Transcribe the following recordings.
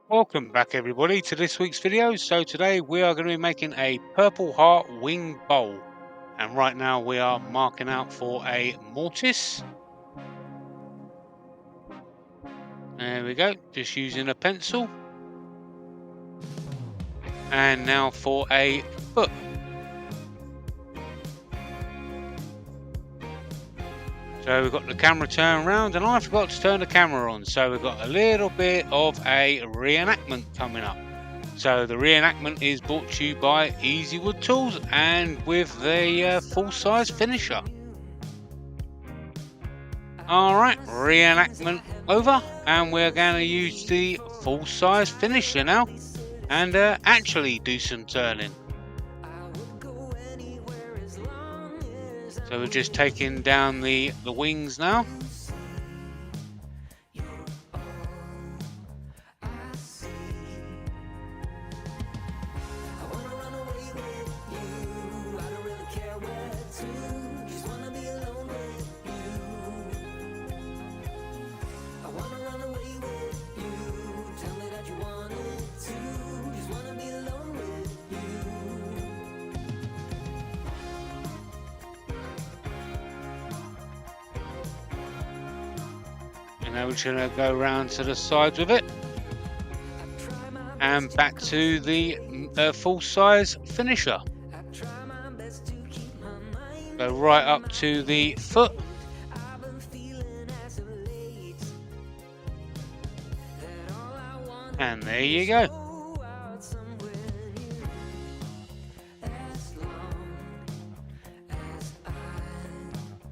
Welcome back everybody to this week's video. So today we are going to be making a Purpleheart wing bowl, and right now we are marking out for a Mortise. There we go, just using a pencil. And now for a foot. So we've got the camera turned around, and I forgot to turn the camera on, so we've got a little bit of a reenactment coming up. So the reenactment is brought to you by Easy Wood Tools and with the full-size finisher. Alright, reenactment over, and we're going to use the full-size finisher now and actually do some turning. So we're just taking down the wings now. And now we're just going to go around to the sides with it and back to the full-size finisher. Go right up to the foot. And there you go.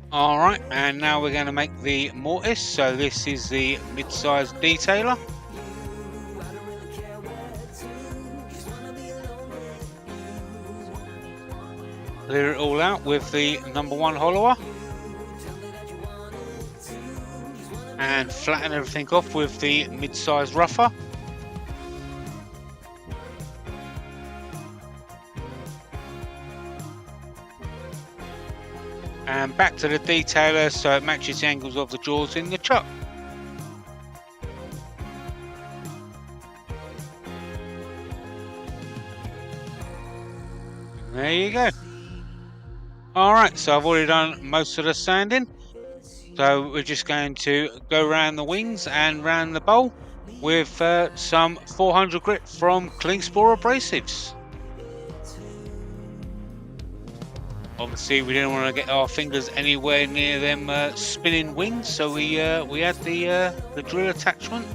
Alright, and now we're going to make the Mortise. So this is the mid-size detailer. Clear it all out with the #1 hollower. And flatten everything off with the mid-size rougher. And back to the detailer so it matches the angles of the jaws in the chuck. There you go. Alright, so I've already done most of the sanding. So we're just going to go around the wings and round the bowl with some 400 grit from Clean Spore Abrasives. Obviously we didn't want to get our fingers anywhere near them spinning wings, so we had the drill attachment.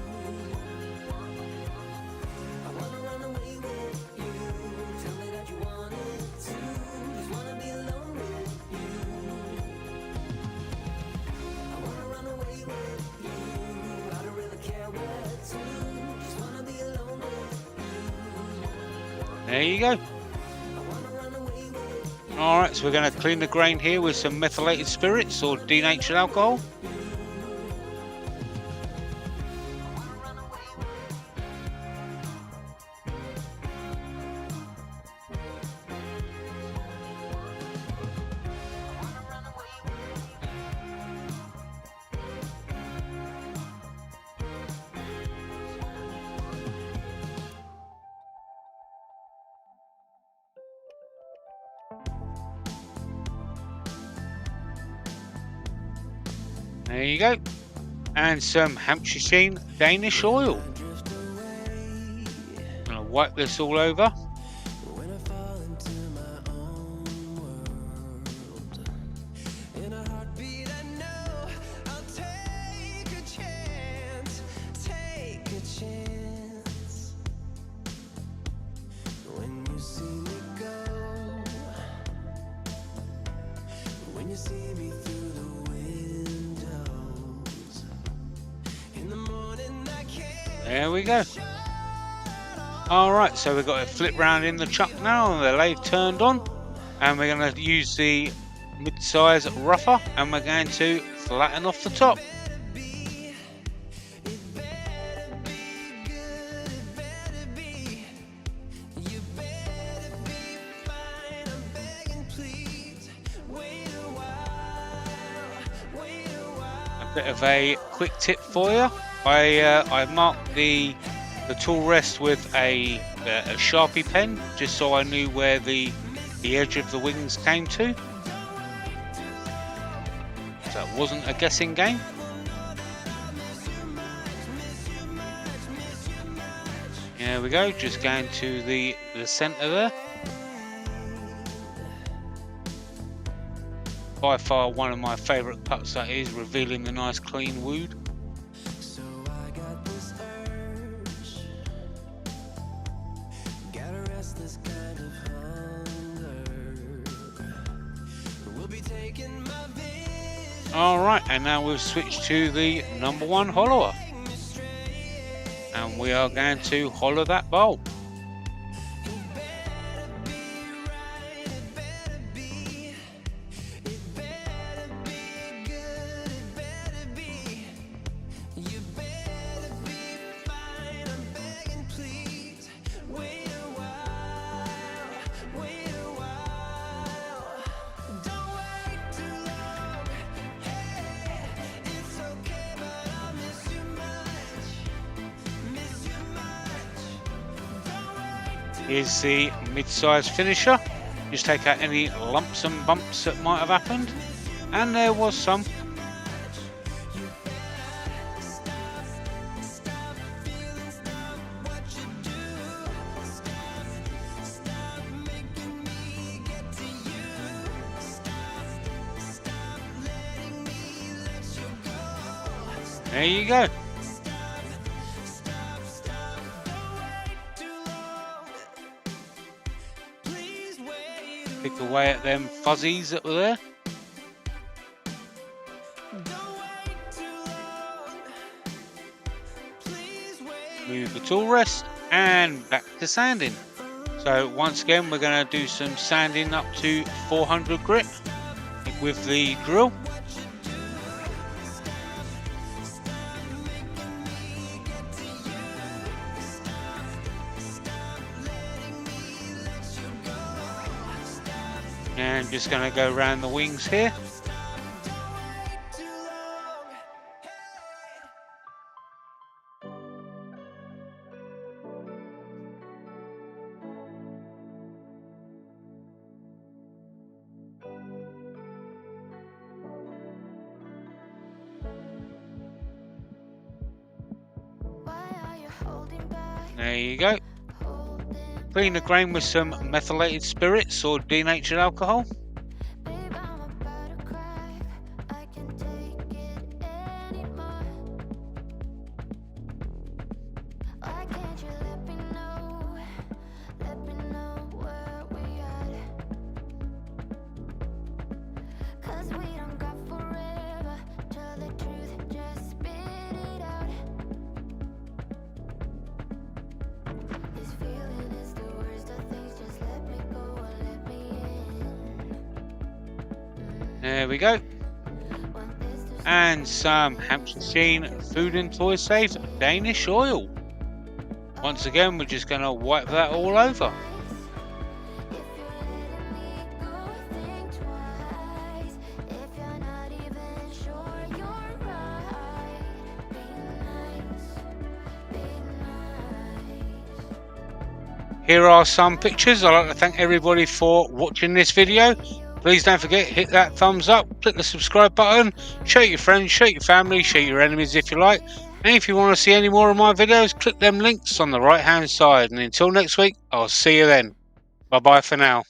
There you go. Alright, so we're going to clean the grain here with some methylated spirits or denatured alcohol. There you go. And some Hampshire Sheen Danish Oil. I'm going to wipe this all over. There we go. Alright, so we've got it flip round in the chuck now, and the lathe turned on, and we're going to use the mid-size rougher and we're going to flatten off the top. A bit of a quick tip for you. I marked the the tool rest with a Sharpie pen, just so I knew where the edge of the wings came to. So it wasn't a guessing game. There we go, just going to the centre there. By far one of my favourite cuts, that is, revealing the nice clean wood. Alright, and now we've switched to the #1 hollower. And we are going to hollow that bowl. Here's the mid-size finisher. Just take out any lumps and bumps that might have happened, and there was some. There you go. Pick away at them fuzzies that were there. Move the tool rest and back to sanding. So once again we're going to do some sanding up to 400 grit with the drill. And just going to go around the wings here. There you go. Clean the grain with some methylated spirits or denatured alcohol. There we go. And some Hampshire Sheen food and toy safe Danish oil. Once again, we're just going to wipe that all over. Here are some pictures. I'd like to thank everybody for watching this video. Please don't forget, hit that thumbs up, click the subscribe button, show your friends, show your family, show your enemies if you like. And if you want to see any more of my videos, click them links on the right hand side. And until next week, I'll see you then. Bye bye for now.